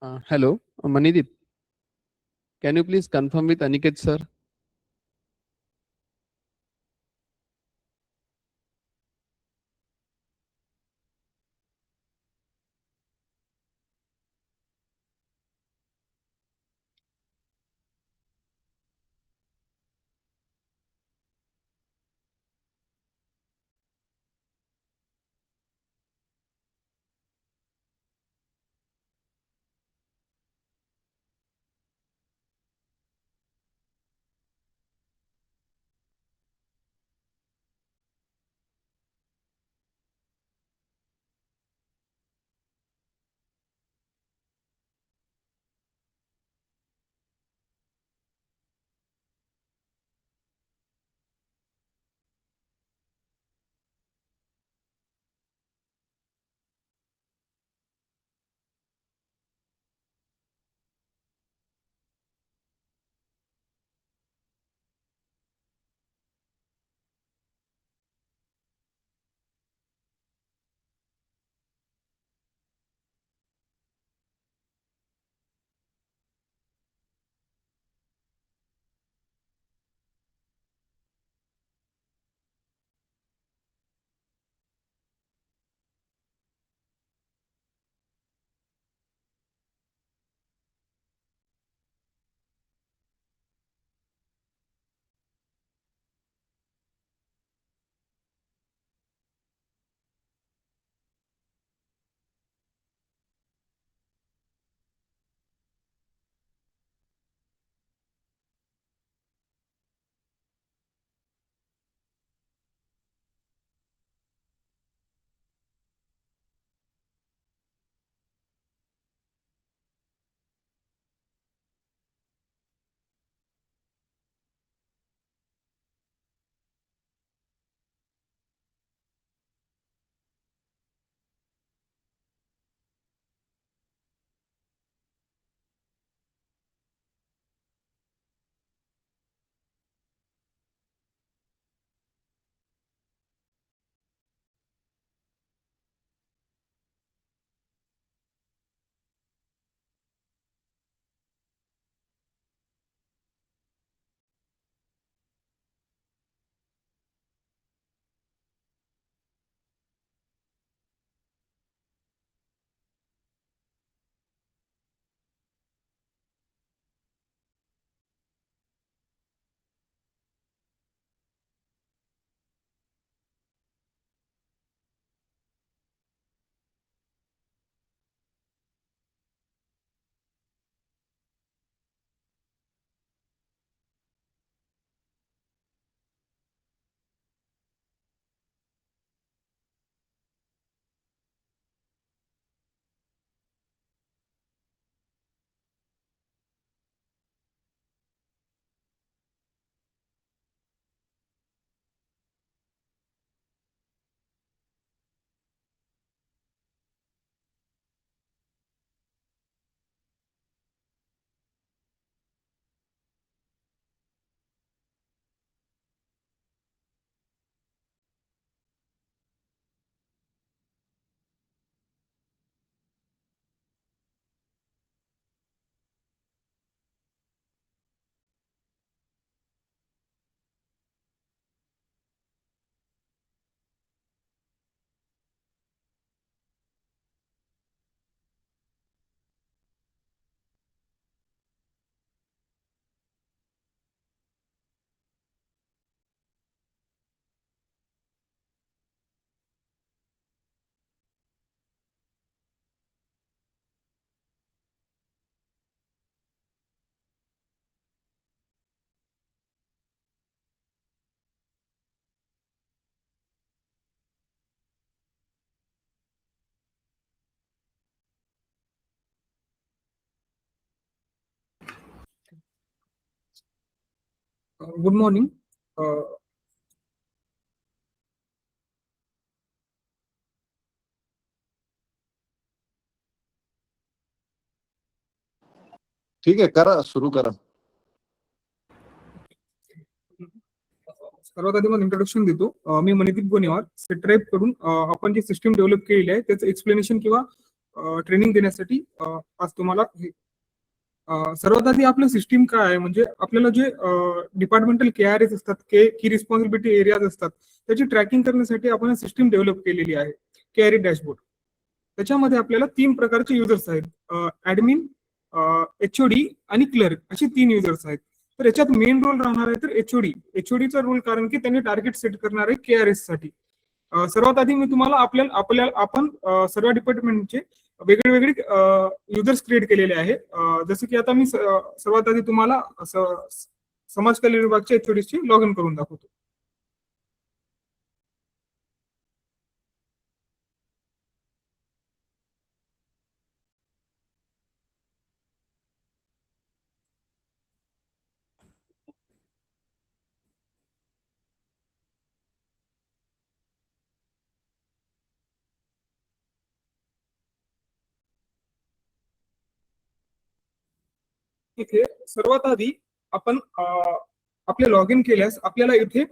Hello, Manidip. Can you please confirm with Aniket sir? Good morning. ठीक आहे, करा, सुरू करा. सर्वात आधी मला इंट्रोडक्शन देतो. मी मनिदीप गोनेवार सेट्राईप कडून आपण जी सिस्टीम डेव्हलप केलेली आहे त्याचं एक्सप्लेनेशन किंवा ट्रेनिंग देण्यासाठी आज तुम्हाला सर्वात आधी आपलं सिस्टीम काय आहे, म्हणजे आपल्याला जे डिपार्टमेंटल KRAs असतात, की रिस्पॉन्सिबिलिटी एरियाज असतात, त्याची ट्रॅकिंग करण्यासाठी आपण सिस्टीम डेव्हलप केलेली आहे, KRA डॅशबोर्ड. त्याच्यामध्ये आपल्याला 3 प्रकारचे युजर्स आहेत, ऍडमिन, HOD आणि क्लर्क, अशी 3 युजर्स आहेत. तर याच्यात मेन रोल राहणार आहे तर HODचा रोल, कारण की त्यांनी टार्गेट सेट करणार आहे KRAs साठी. सर्वात आधी मी तुम्हाला आपण सर्व डिपार्टमेंटचे वेगळे वेगळे युजर्स क्रिएट केलेले आहे. जसं की आता मी सर्वात आधी तुम्हाला समाज कल्याण विभागच्या HOD ची लॉग इन करून दाखवतो. इथे सर्वात आधी आपण आपले लॉग इन केल्यास आपल्याला इथे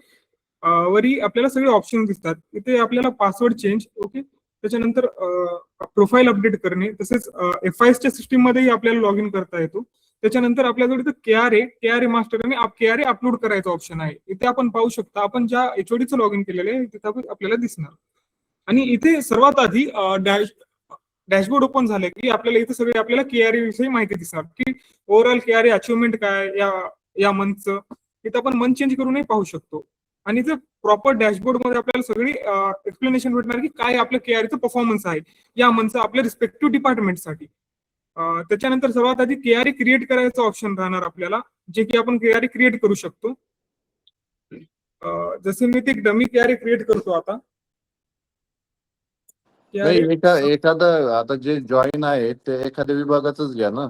वरी आपल्याला सगळे ऑप्शन दिसतात. इथे आपल्याला पासवर्ड चेंज, ओके, त्याच्यानंतर प्रोफाईल अपडेट करणे, तसेच FIS च्या सिस्टीम मध्येही आपल्याला लॉग इन करता येतो. त्याच्यानंतर आपल्याजवळ इथे KRA मास्टर आणि KRA अपलोड करायचा ऑप्शन आहे. इथे आपण पाहू शकता, आपण ज्या HODचं लॉग इन केलेलं आहे तिथे आपल्याला दिसणार. आणि इथे सर्वात आधी डॅशबोर्ड ओपन झालं की आपल्याला इथे सगळे आपल्याला KRA विषयी माहिती दिसणार, की ओव्हरऑल KRA अचिव्हमेंट काय या मंथचं. इथे आपण मंथ चेंज करूनही पाहू शकतो. आणि इथे प्रॉपर डॅशबोर्ड मध्ये आपल्याला सगळी एक्सप्लेनेशन भेटणार की काय आपलं KRAचं परफॉर्मन्स आहे या मंथचं आपल्या रिस्पेक्टिव्ह डिपार्टमेंटसाठी. त्याच्यानंतर सर्वात आधी KRA क्रिएट करायचं ऑप्शन राहणार आपल्याला, जे की आपण KRA क्रिएट करू शकतो. जसे मी ते डमी KRA क्रिएट करतो आता. नाही, एखादं आता जे जॉईन आहे ते एखाद्या विभागाचंच घ्या ना.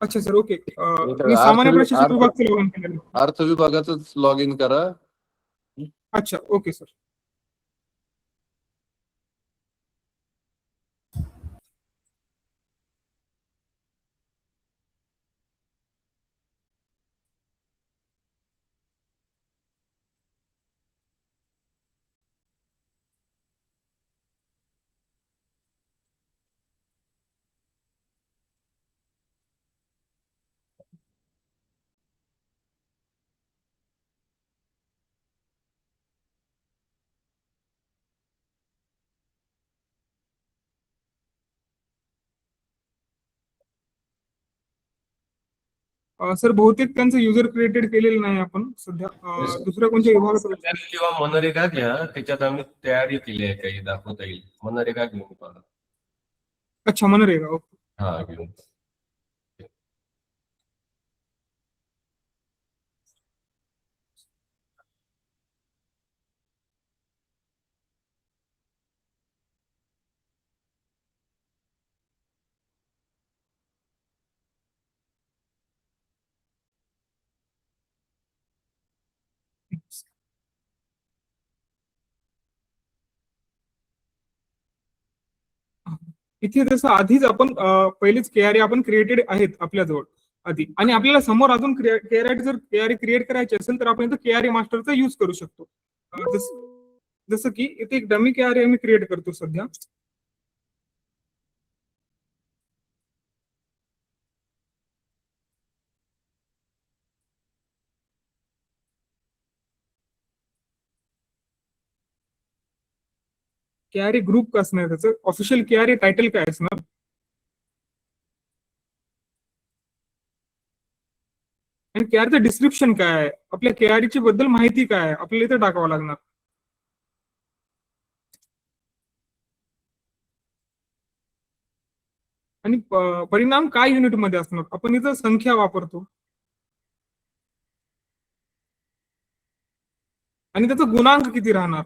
अच्छा सर, ओके. मी सामान्य प्रशासक विभागचं लॉग इन केलेलं. अर्थ विभागाचंच लॉग इन करा. अच्छा, ओके सर. सर बहुतेक त्यांचं युजर क्रिएटेड केलेलं नाही आपण सध्या. दुसऱ्या कोणत्या विभागात किंवा मनरेगा घ्या, त्याच्यात आम्ही तयारी केली आहे, काही दाखवता येईल. मनरेगा घेऊन पहा. अच्छा, मनरेगा, ओके. हा, घेऊन. इथे जसं आधीच आपण पहिलेच KRA आपण क्रिएटेड आहेत आपल्याजवळ आधी, आणि आपल्याला समोर अजून KRA क्रिएट करायचे असेल तर आपण इथं KRA मास्टरचा यूज करू शकतो. जसं की इथे एक डमी KRA मी क्रिएट करतो सध्या. KRA ग्रुप का असणार, त्याचं ऑफिशियल KRA टायटल काय असणार, आणि KRAचं डिस्क्रिप्शन काय आहे, आपल्या KRA बद्दल माहिती काय आहे, आपल्याला इथे टाकावं लागणार. आणि परिणाम काय युनिट मध्ये असणार, आपण इथं संख्या वापरतो. आणि त्याचा गुणांक किती राहणार.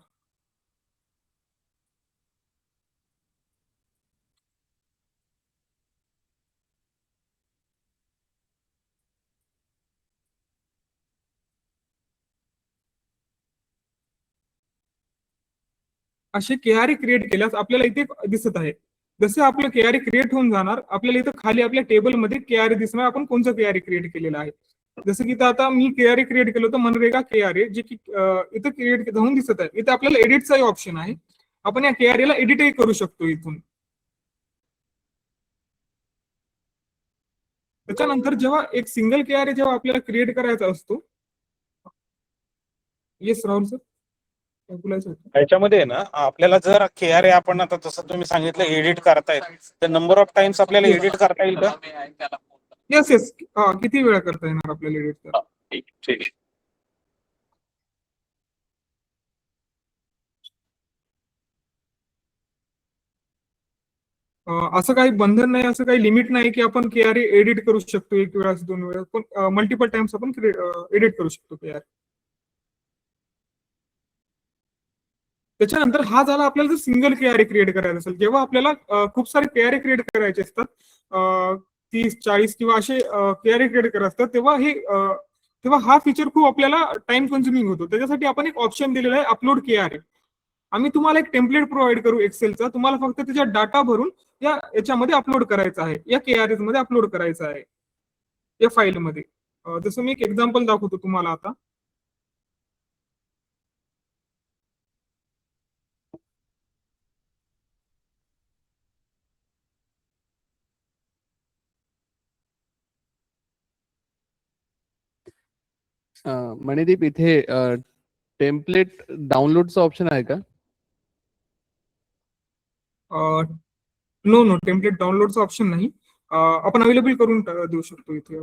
असे KRA क्रिएट केल्यास आपल्याला इथे दिसत आहे. जसे आपलं KRA क्रिएट होऊन जाणार, आपल्याला इथं खाली आपल्या टेबलमध्ये KRA दिसणार, आपण कोणतं KRA क्रिएट केलेलं आहे. जसं की आता मी KRA क्रिएट केलं होतं मनरेगा KRA, जे की इथं क्रिएट होऊन दिसत आहे. इथे आपल्याला एडिटचाही ऑप्शन आहे, आपण या KRA ला एडिटही करू शकतो इथून. त्याच्यानंतर जेव्हा एक सिंगल KRA जेव्हा आपल्याला क्रिएट करायचा असतो, येस राहुल सर काय बोलायचं होतं? त्याच्यामध्ये आहे ना आपल्याला जर KRA आपण आता जसं तुम्ही सांगितलं एडिट करतायत, तर नंबर ऑफ टाइम्स आपल्याला Yes. एडिट करता येईल का? येस येस किती वेळा करता येणार आपल्याला एडिट तर? ठीक. असं काही बंधन नाही, असं काही लिमिट नाही की आपण KRA एडिट करू शकतो एक वेळा दोन वेळा, पण मल्टिपल टाइम्स आपण एडिट करू शकतो KRA. त्याच्यानंतर हा झाला आपल्याला जर सिंगल KRA क्रिएट करायचा असेल, जेव्हा आपल्याला खूप सारे KRA क्रिएट करायचे असतात, 30-40 किंवा असे KRA क्रिएट करत असतात, तेव्हा हा फीचर खूप आपल्याला टाइम कन्झ्युमिंग होतो. त्याच्यासाठी आपण एक ऑप्शन दिलेला आहे अपलोड KRA. आम्ही तुम्हाला एक टेम्पलेट प्रोव्हाइड करू एक्सेलचा, तुम्हाला फक्त त्याच्या डाटा भरून याच्यामध्ये अपलोड करायचा आहे, या KRA मध्ये अपलोड करायचा आहे या फाईलमध्ये. जसं मी एक एक्झाम्पल दाखवतो तुम्हाला आता. मणिदीप, इथे टेम्पलेट डाउनलोडचा ऑप्शन आहे का? नो टेम्पलेट डाउनलोडचा ऑप्शन नाही. आपण अवेलेबल करून देऊ शकतो इथे.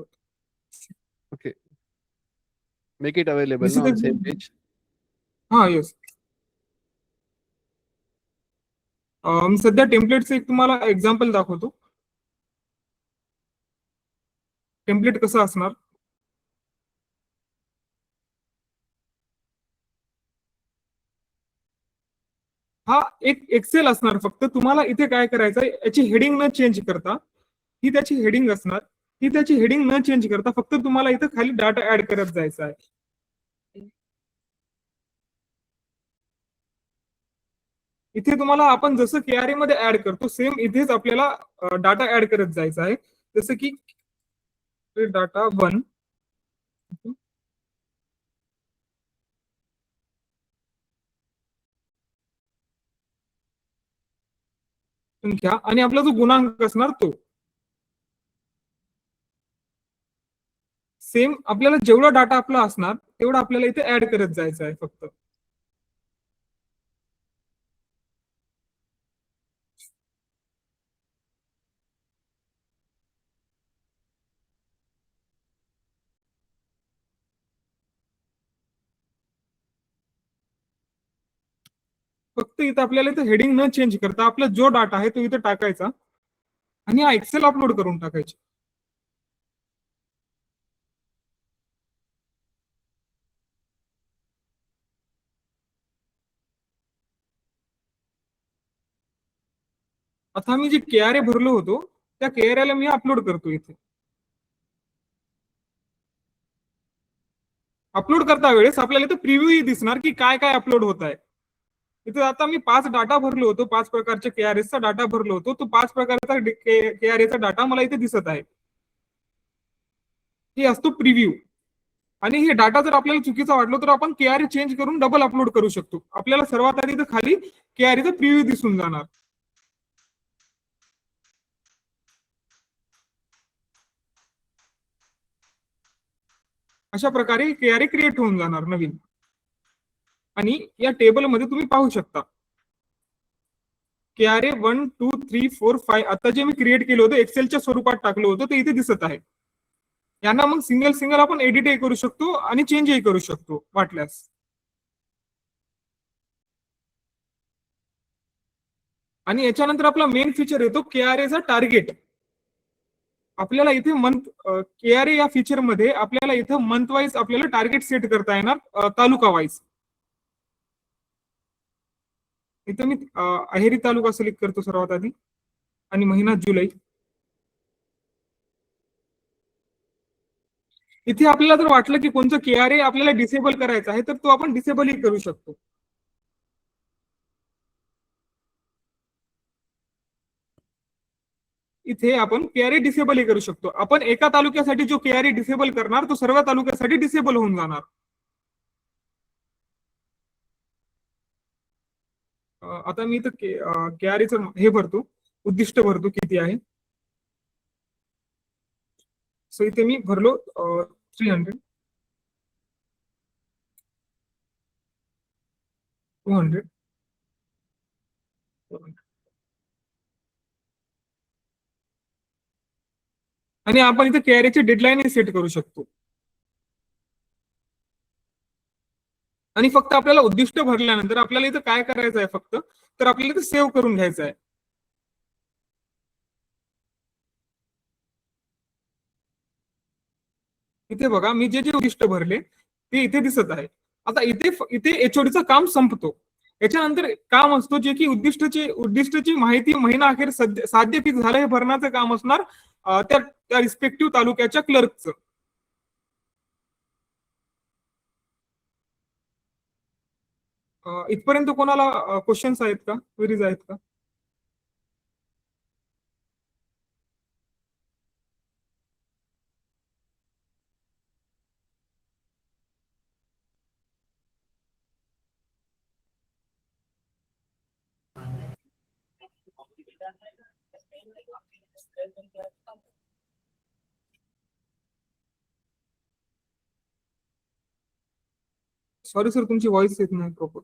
Okay, make it available This ना is on a- same page. हा येस. मी सध्या टेम्पलेटचं एक तुम्हाला एक्झाम्पल दाखवतो. टेम्पलेट कसं असणार? हा एक एक्सेल असणार. फक्त तुम्हाला इथे काय करायचं, याची हेडिंग न चेंज करता, ही त्याची हेडिंग असणार, ही त्याची हेडिंग न चेंज करता फक्त तुम्हाला इथे खाली डाटा ऍड करत जायचा आहे. इथे तुम्हाला आपण जसं KRA मध्ये ऍड करतो सेम इथेच आपल्याला डाटा ऍड करत जायचा आहे. जसं की डाटा 1 संख्या आणि आपला जो गुणांक असणार तो सेम. आपल्याला जेवढा डाटा आपला असणार तेवढा आपल्याला इथे ऍड करत जायचं आहे फक्त. फक्त इथं आपल्याला इथं हेडिंग न चेंज करता आपला जो डाटा आहे तो इथं टाकायचा आणि हा एक्सेल अपलोड करून टाकायचा. आता मी जे KRA भरलो होतो त्या KRA ला मी अपलोड करतो इथे. अपलोड करता वेळेस आपल्याला इथं प्रिव्ह्यू दिसणार की काय काय अपलोड होत आहे. इथे आता मी 5 डाटा भरलो होतो, 5 प्रकारच्या KRA चा डाटा भरलो होतो, तो 5 प्रकारचा KRA चा डाटा मला इथे दिसत आहे. हे असतो प्रिव्ह्यू. आणि हे डाटा जर आपल्याला चुकीचा वाटलो तर आपण KRA चेंज करून डबल अपलोड करू शकतो. आपल्याला सर्वात आधी इथं खाली KRA चा प्रिव्ह्यू दिसून जाणार. अशा प्रकारे KRA क्रिएट होऊन जाणार नवीन. आणि या टेबलमध्ये तुम्ही पाहू शकता KRA 1 2 3 4 5 आता जे मी क्रिएट केलं होतं एक्सेलच्या स्वरूपात टाकलं होतं ते इथे दिसत आहे. यांना मग सिंगल आपण एडिटही करू शकतो आणि चेंजही करू शकतो वाटल्यास. आणि याच्यानंतर आपला मेन फीचर येतो KRA चा टार्गेट. आपल्याला इथे KRA या फीचर मध्ये आपल्याला इथं मंथ वाईज आपल्याला टार्गेट सेट करता येणार, तालुका वाईज. इथं मी अहेरी तालुका सिलेक्ट करतो सर्वात आधी आणि महिना जुलै. इथे आपल्याला जर वाटलं की कोणतं KRA आपल्याला डिसेबल करायचं आहे तर तो आपण डिसेबलही करू शकतो. इथे आपण KRA डिसेबलही करू शकतो. आपण एका तालुक्यासाठी जो KRA डिसेबल करणार तो सर्व तालुक्यासाठी डिसेबल होऊन जाणार. आता मी इथं KRAचं हे भरतो, उद्दिष्ट भरतो किती आहे. सो इथे मी भरलो 300 200 आणि आपण इथे कॅरीची डेडलाईन सेट करू शकतो. आणि फक्त आपल्याला उद्दिष्ट भरल्यानंतर आपल्याला इथं काय करायचं आहे फक्त, तर आपल्याला इथे सेव्ह करून घ्यायचं आहे. इथे बघा मी जे जे उद्दिष्ट भरले ते इथे दिसत आहे. आता इथे एचओडीचं काम संपतो. याच्यानंतर काम असतो जे की उद्दिष्टाची माहिती महिना अखेर साध्य फिक्स झालं हे भरण्याचं काम असणार त्या रिस्पेक्टिव्ह तालुक्याच्या क्लर्कचं. इथपर्यंत कोणाला क्वेश्चन्स आहेत का, क्वेरीज आहेत का? सॉरी सर, तुमची व्हॉइस येत नाही प्रॉपर.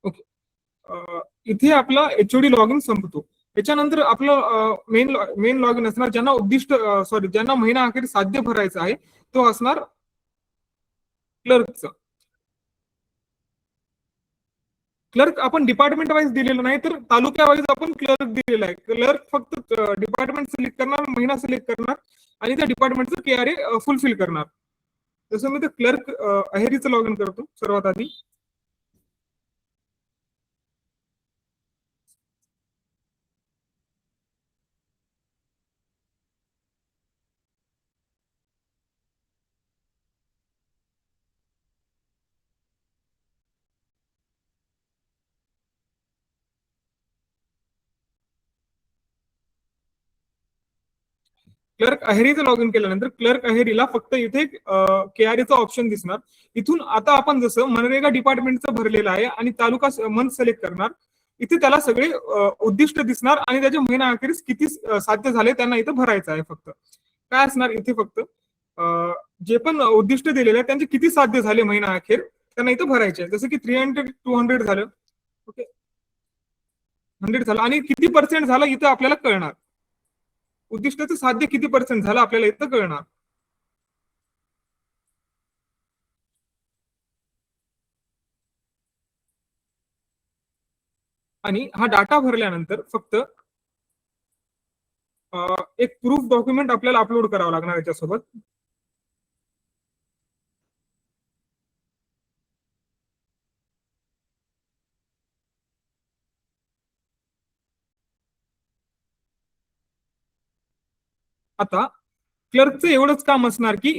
ओके, इथे आपला एचओडी लॉगिन संपतो. त्याच्यानंतर आपलं मेन लॉगिन असणार ज्यांना महिना अखेर साध्य भरायचा आहे तो असणार क्लर्कचा. क्लर्क आपण डिपार्टमेंट वाईज दिलेलं नाही, तर तालुक्या वाईज आपण क्लर्क दिलेला आहे. क्लर्क फक्त डिपार्टमेंट सिलेक्ट करणार, महिना सिलेक्ट करणार आणि त्या डिपार्टमेंटचं केआरए फुलफिल करणार. तसं मी ते क्लर्क अहेरीचं लॉगिन करतो सर्वात आधी. क्लर्क अहेरीचं लॉग इन केल्यानंतर क्लर्क अहेरीला फक्त इथे केआरएचा ऑप्शन दिसणार. इथून आता आपण जसं मनरेगा डिपार्टमेंटचं भरलेलं आहे आणि तालुका मंथ सिलेक्ट करणार, इथे त्याला सगळे उद्दिष्ट दिसणार आणि त्याच्या महिना अखेरीस किती साध्य झाले त्यांना इथं भरायचं आहे. फक्त काय असणार इथे फक्त जे पण उद्दिष्ट दिलेले आहे त्यांचे किती साध्य झाले महिना अखेर त्यांना इथं भरायचे आहे. जसं की 300 200 झालं, ओके 100 झालं आणि किती % झालं इथं आपल्याला कळणार. उद्दिष्टाचं साध्य किती % झालं आपल्याला इथं कळणार. आणि हा डाटा भरल्यानंतर फक्त एक प्रूफ डॉक्युमेंट आपल्याला अपलोड करावं लागणार याच्यासोबत. आता क्लर्कचं एवढंच काम असणार की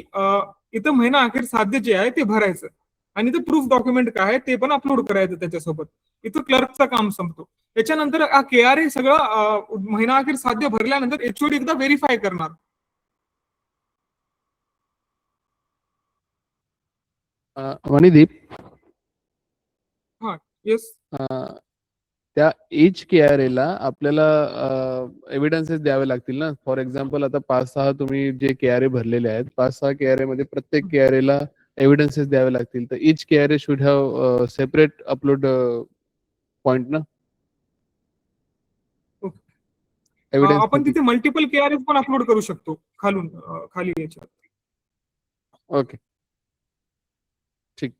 इथं महिना अखेर साध्य जे आहे ते भरायचं आणि इथं प्रूफ डॉक्युमेंट काय आहे ते पण अपलोड करायचं त्याच्यासोबत. इथं क्लर्कचं काम संपतो. त्याच्यानंतर केआरए सगळं महिना अखेर साध्य भरल्यानंतर एचओडी एकदा व्हेरीफाय करणार. वनिदीप, हा येस, त्या एच केआरए ला आपल्याला एव्हिडन्सेस द्यावे लागतील ना. फॉर एक्झाम्पल आता 5-6 तुम्ही जे केआरए भरलेले आहेत, 5-6 केआरए मध्ये प्रत्येक केआरए ला एव्हिडन्सेस द्यावे लागतील. तर each KRA should have separate upload point ना. आपण तिथे मल्टिपल केआरए पण अपलोड करू शकतो खाली याच्यात. ओके, ठीक.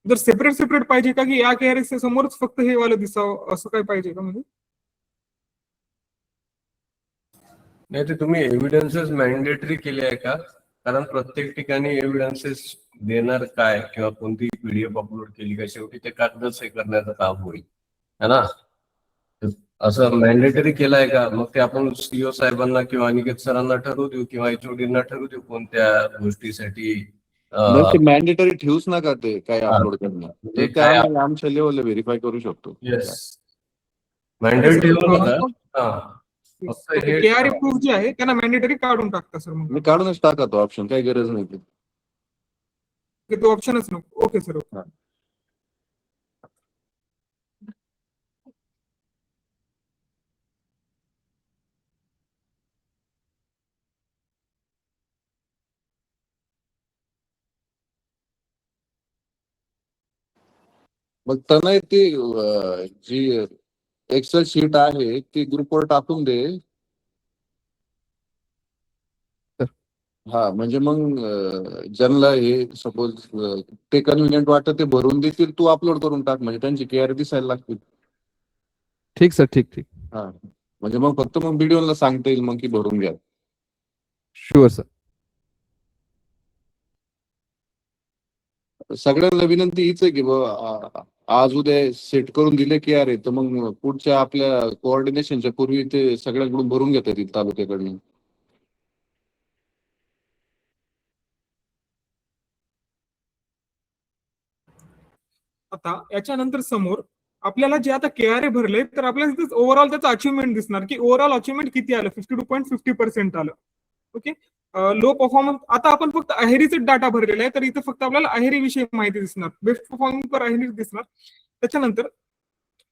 जर सेपरेट पाहिजे का की या केआरए समोरच फक्त हे वालं दिसावं असं काय पाहिजे का? म्हणजे नाही, ते तुम्ही एव्हिडन्सेस मॅन्डेटरी केले आहे का? कारण प्रत्येक ठिकाणी एव्हिडन्सेस देणार काय किंवा कोणती पीडीएफ अपलोड केली का, शेवटी ते कागदच हे करण्याचं काम होईल है ना. असं मॅन्डेटरी केलं आहे का? मग ते आपण सीओ साहेबांना किंवा अनिकेत सरांना ठरवू देऊ किंवा एचओडींना ठरवू देऊ कोणत्या गोष्टीसाठी. मॅन्डेटरी ठेवूच नका ते काय अपलोड करणं. ते काय आमच्या लेवलला व्हेरीफाय करू शकतो. येस, मॅन्डेटरी ठेवू नका. फक्त हे केआरए प्रूफ जे आहे त्यांना मॅन्डेटरी काढून टाकता सर मग मी काढूनच टाका तो ऑप्शन, काही गरज नाही ती. तो ऑप्शनच नको. Okay sir. हा. मग त्यांना ती जी एक्सेल शीट आहे ती ग्रुपवर टाकून दे. हा म्हणजे मग ज्यांना हे सपोज ते कन्व्हिनियंट वाटत ते भरून देतील, तू अपलोड करून टाक म्हणजे त्यांची केआर दिसायला लागतील. ठीक सर, ठीक ठीक. हा म्हणजे मग फक्त मग व्हिडिओला सांगता येईल मग की भरून घ्या. Sure sir. सगळ्यांना विनंती हीच आहे की आज उद्या सेट करून दिले की अरे तर मग पुढच्या आपल्या कोऑर्डिनेशनच्या पूर्वी ते सगळ्यांकडून भरून घेता येतील तालुक्याकडनं. आता याच्यानंतर समोर आपल्याला जे आता केआरए भरले तर आपल्याला तिथे ओव्हरऑल त्याचं अचिव्हमेंट दिसणार की ओव्हरऑल अचिव्हमेंट किती आलं, 52.50% आलं. ओके. लो परफॉर्मन्स आता आपण फक्त अहेरीचे डाटा भरलेला आहे, तर इथं फक्त आपल्याला अहेरी विषयी माहिती दिसणार. बेस्ट परफॉर्मिंग पर अहेरी दिसणार. त्याच्यानंतर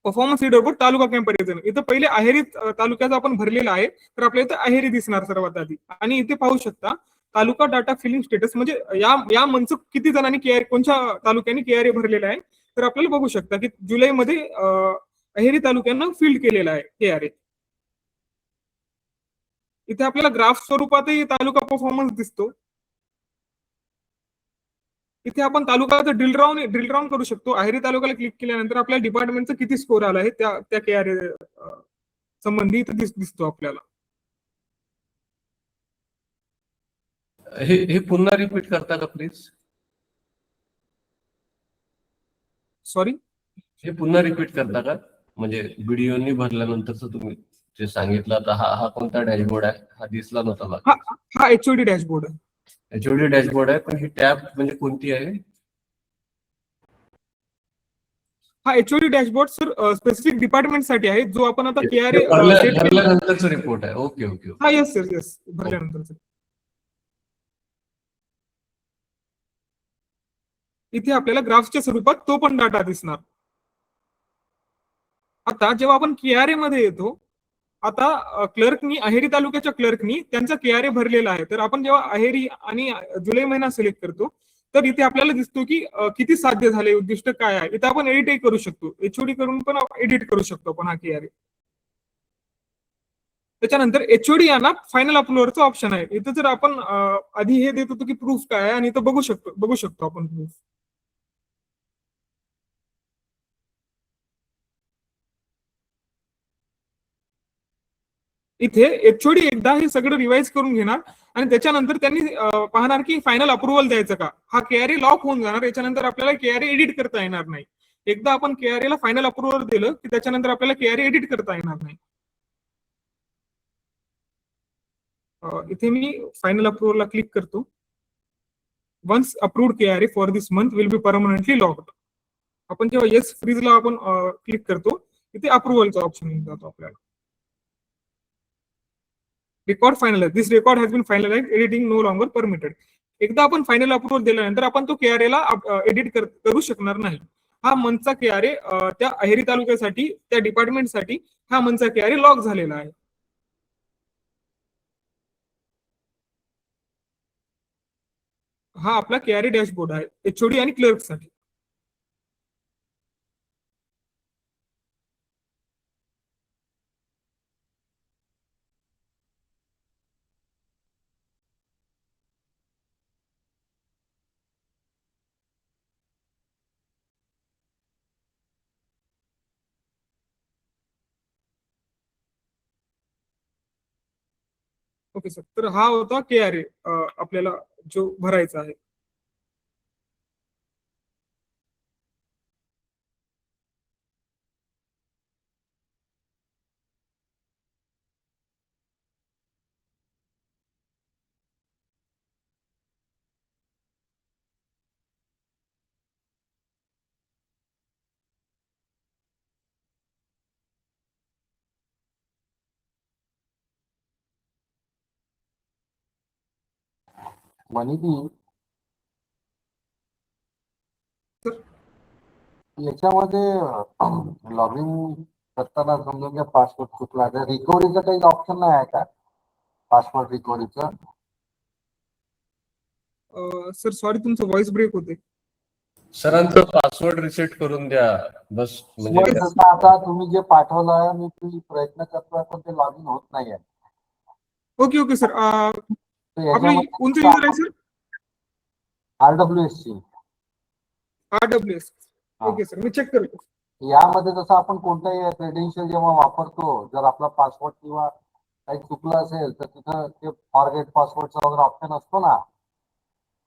परफॉर्मन्स लीडरबोर्ड तालुका कॅम्पॅरिझन, इथं पहिले अहेरी तालुक्याचा आपण भरलेला आहे, तर आपल्या इथं अहेरी दिसणार सर्वात आधी. आणि इथे पाहू शकता तालुका डाटा फिलिंग स्टेटस, म्हणजे या मंथचं किती जणांनी केआर, कोणत्या तालुक्यांनी केआरए भरलेला आहे. तर आपल्याला बघू शकता की जुलैमध्ये अहेरी तालुक्यानं फील्ड केलेला आहे केआरए. इथे आपल्याला ग्राफ स्वरूपातही तालुका परफॉर्मन्स दिसतो. इथे आपण तालुक्याचा ड्रिल डाऊन करू शकतो. अहेरी तालुक्याला क्लिक केल्यानंतर आपल्याला डिपार्टमेंटचा किती स्कोर आला आहे त्या केआरए संबंधी इथे दिसतो आपल्याला. हे पुन्हा रिपीट करता का प्लीज? सॉरी, हे पुन्हा रिपीट करता का? म्हणजे व्हिडिओनी भरल्यानंतरच तुम्ही जे सांगितलं आता हा कोणता डॅशबोर्ड आहे? हा दिसला नव्हता मला. हा एचओडी डॅशबोर्ड आहे. एचओडी डॅशबोर्ड आहे, पण ही टॅब म्हणजे कोणती आहे? हा HOD dashboard sir specific department साठी आहे, जो आपण आता केआरए भरल्यानंतरचा रिपोर्ट आहे. Okay okay. हा येस सर, येस, भरल्यानंतर. इथे आपल्याला ग्राफच्या स्वरूपात तो पण डाटा दिसणार. आता जेव्हा आपण केआरए मध्ये येतो, आता क्लर्कनी, अहेरी तालुक्याच्या क्लर्कनी त्यांचा केआरए भरलेला आहे, तर आपण जेव्हा अहेरी आणि जुलै महिना सिलेक्ट करतो तर इथे आपल्याला दिसतो की किती साध्य झाले, उद्दिष्ट काय आहे. इथे आपण एडिटही करू शकतो, एचओडी करून पण एडिट करू शकतो आपण हा केआरए. त्याच्यानंतर एचओडी यांना फायनल अप्रूव्हरचा ऑप्शन आहे. इथं जर आपण आधी हे देत होतो की प्रूफ काय आहे, आणि इथं बघू शकतो आपण प्रूफ. इथे एचओडी एकदा हे सगळं रिवाइज करून घेणार आणि त्याच्यानंतर त्यांनी पाहणार की फायनल अप्रुव्हल द्यायचं का. हा केआरए लॉक होऊन जाणार, याच्यानंतर आपल्याला केआरए एडिट करता येणार नाही. एकदा आपण केआरए ला फायनल अप्रुव्हल दिलं की त्याच्यानंतर आपल्याला केआरए एडिट करता येणार नाही. इथे मी फायनल अप्रुव्हल ला क्लिक करतो. Once approved KRA for this month will be permanently locked. आपण जेव्हा येस फ्रीजला आपण क्लिक करतो, इथे अप्रुव्हलचा ऑप्शन येऊन जातो आपल्याला. Record finalize, this record has been finalize, editing no longer permitted. एकदा आपण फायनल अप्रुव्हल दिल्यानंतर आपण तो केआरए ला एडिट करू शकणार नाही. हा मंथचा केआरए त्या अहेरी तालुक्यासाठी, त्या डिपार्टमेंटसाठी हा मंथचा केआरए लॉक झालेला आहे. हा आपला केआरए डॅशबोर्ड आहे एचओडी आणि क्लर्क साठी. ओके सर, तर हा होता केआरए आपल्याला जो भरायचा आहे. वनिती याच्यामध्ये लॉग इन करताना समजून घ्या पासवर्ड चुकला तर रिकव्हरीचं काही ऑप्शन नाही आहे का? पासवर्ड रिकव्हरीचं सर सॉरी, तुमचं व्हॉइस ब्रेक होते. सरांचं पासवर्ड रिसेट करून द्या बस. म्हणजे जसं आता तुम्ही जे पाठवलं मी प्रयत्न करतोय पण ते लॉग इन होत नाहीये. ओके ओके सर, तर आपली याच्यामध्ये कोणतं युजर आहे सर? RWS ची RWS. ओके सर, मी चेक करतो. यामध्ये जसं आपण कोणताही क्रेडेन्शियल जेव्हा वापरतो, जर आपला पासवर्ड किंवा काही चुकलं असेल तर तिथं ते फॉरगेट पासवर्डचा वगैरे ऑप्शन असतो ना,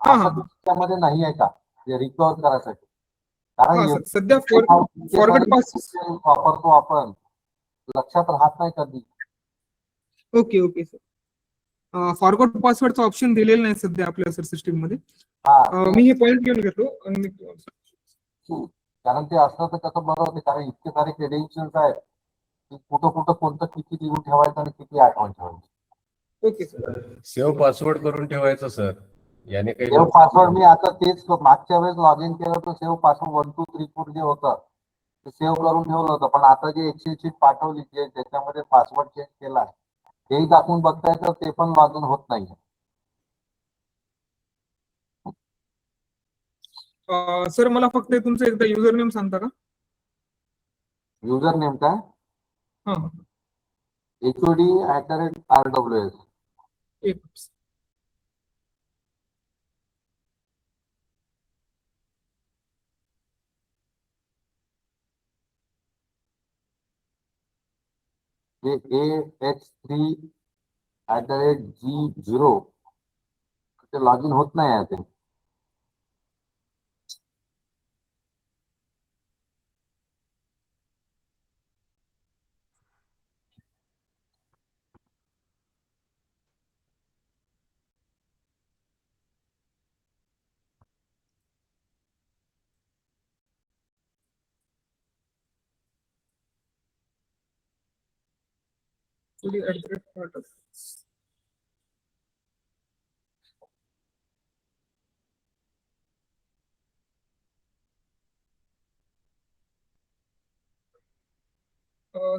हा, असं त्यामध्ये नाही आहे का ते रिकव्हर करायसाठी? कारण हा सर, सध्या इतके फॉरगेट सारे पास. वापरतो आपण, लक्षात राहत नाही कधी. ओके ओके सर, फॉरगॉट पासवर्डचा ऑप्शन दिलेला नाही सध्या आपल्या सर सिस्टीम मध्ये. मी हे पॉईंट घेऊन घेतो आणि मी कारण ते असलं तर कसं बरं होते, कारण इतके सारे क्रेडेन्शियल्स आहेत की कुठं कुठं कोणतं किती लिहून ठेवायचं आणि किती आठवण ठेवायचं. Okay sir. सेव्ह पासवर्ड करून ठेवायचं सर. याने काही सेव्ह पासवर्ड मी आता तेच मागच्या वेळेस लॉग इन केलं तर सेव्ह पासवर्ड 1 2 3 4 जे होतं ते सेव्ह करून ठेवलं होतं, पण आता जे एक्सेल शीट पाठवली जे त्याच्यामध्ये पासवर्ड चेंज केला तेही दाखवून बघताय तर ते पण लॉग इन होत नाही. सर मला फक्त तुमचं एकदा युजर नेम सांगता का? युजर नेम काय? हा, HOD@RWS. एक AH3@G0 ते लॉग इन होत नाही आहे ते.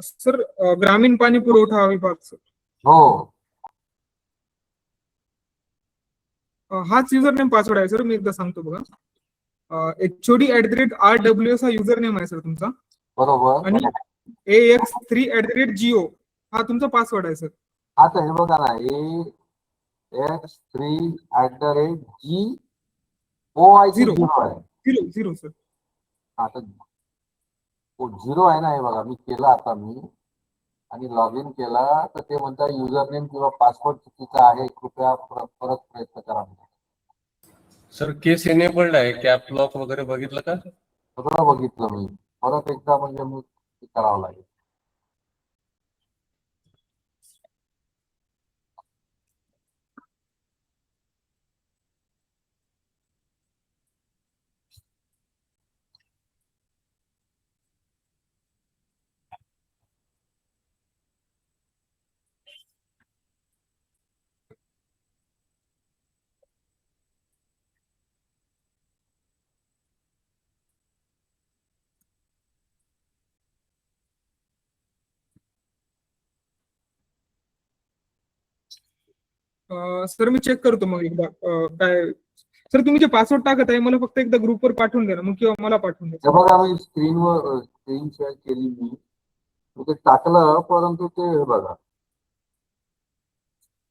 सर, ग्रामीण पाणी पुरवठा विभाग सर. हो, हाच युजर नेम पासवर्ड आहे सर. मी एकदा सांगतो बघा. HOD@RWS हा युजर नेम आहे सर तुमचा, बरोबर. आणि AX3@GO हा तुमचा पासवर्ड आहे सर. आता हे बघा ना, AX3@GO आहे की 0 0 आहे? 0 सर. आता 0 आहे ना, हे बघा मी केला आता आणि लॉग इन केला तर ते म्हणतात युजर नेम किंवा पासवर्ड चुकीचा आहे, कृपया परत प्रयत्न करा. सर केस एनेबल्ड आहे, कॅप लॉक वगैरे बघितलं का? सगळं बघितलं मी, परत एकदा म्हणजे मी करावं लागेल. सर मी चेक करतो मग एकदा काय. सर तुम्ही जे पासवर्ड टाकत आहे मला फक्त एकदा ग्रुपवर पाठवून द्या ना मग, किंवा मला पाठवून द्या. हे बघा मी स्क्रीन शेअर केली मी ते टाकलं, परंतु ते हे बघा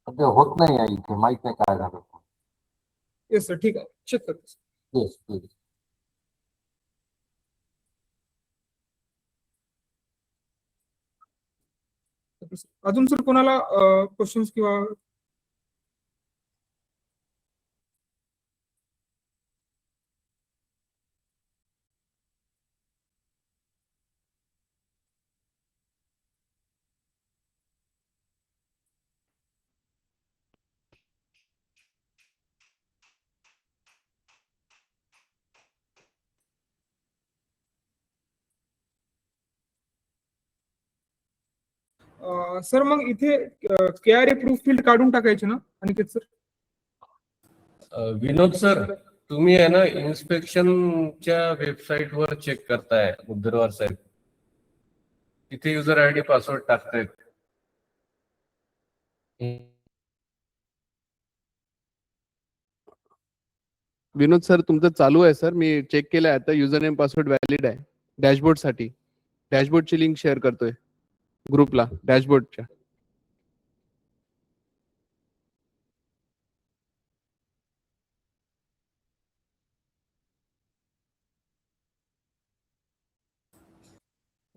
ते होत नाही आहे इथे, माहित नाही काय झालं. येस सर, ठीक आहे, चेक करतो. Yes please. अजून सर कोणाला क्वेश्चन्स किंवा सर मग इथे KRA प्रूफ फील्ड काढून टाकायचे ना अनिकेत सर? विनोद सर, तुम्ही आहे ना इन्स्पेक्शनच्या वेबसाईटवर चेक करताय मुद्रवार साहेब, तिथे युजर आयडी पासवर्ड टाकतायत. विनोद सर तुमचं चालू आहे सर, मी चेक केलंय आता, युजर नेम पासवर्ड व्हॅलिड आहे डॅशबोर्ड साठी. डॅशबोर्डची लिंक शेअर करतोय ग्रुपला डॅशबोर्डच्या.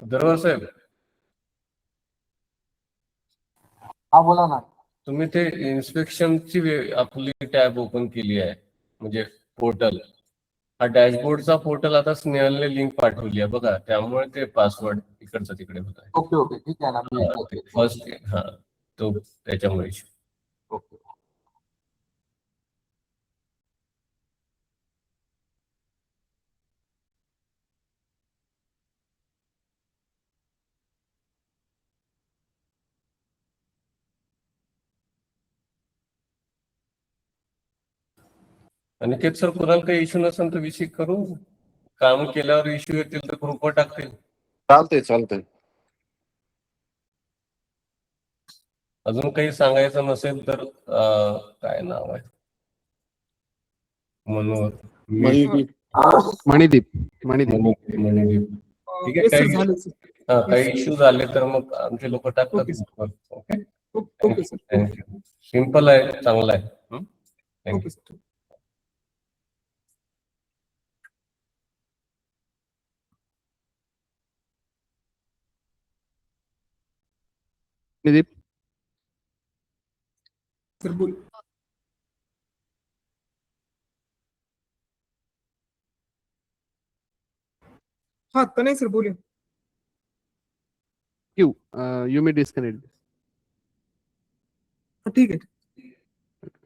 मुद्रवार साहेब, हा बोला ना. तुम्ही ते इन्स्पेक्शनची आपली टॅब ओपन केली आहे, म्हणजे पोर्टल, हा डॅशबोर्डचा पोर्टल आता स्नेहलने लिंक पाठवली आहे बघा, त्यामुळे ते पासवर्ड इकडचं तिकडे होत आहे. ओके ओके ठीक आहे ना. फर्स्ट हा तो त्याच्यामुळे. ओके. अनिकेत सर, कुणाला काही इश्यू नसेल तर विषय करू, काम केल्यावर इश्यू येतील तर ग्रुपवर टाकतील. चालतंय. अजून काही सांगायचं नसेल तर काय नाव आहे, मनोहर मणिदीप. मणिदीप. ठीक आहे, Yes, sir, काही झालं sir. काही इश्यू झाले तर मग आमचे लोक टाकतात. Okay, sir. Okay, okay sir. Thank you. Simple आहे, चांगलं आहे. Thank you. Okay sir. Manideep sir बोल. हा तर नाही सर बोलूया. You may disconnect. ठीक आहे.